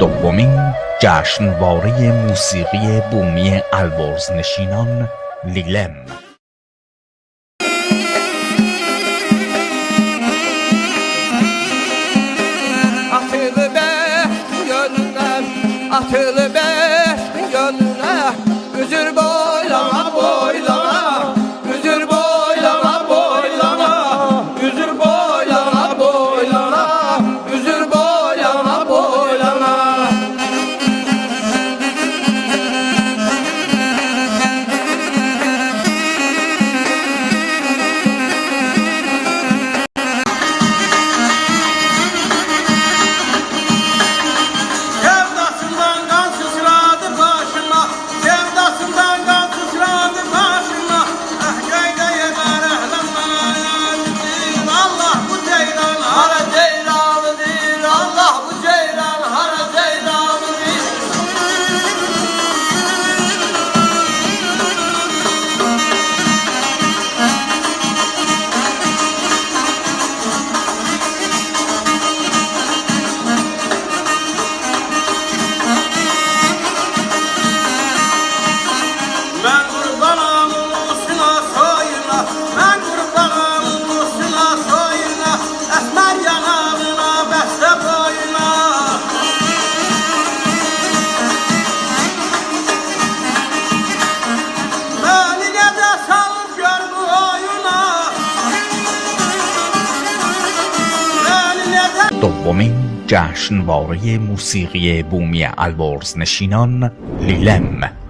دومین جشنواره موسیقی بومی البرز نشینان لیلم. Atılı beş gönlüne üzür boylama boylama, üzür boylama boylama, üzür boylama boylama, üzür boylama boylama. دومین جشنواره موسیقی بومی البرز نشینان لیلم.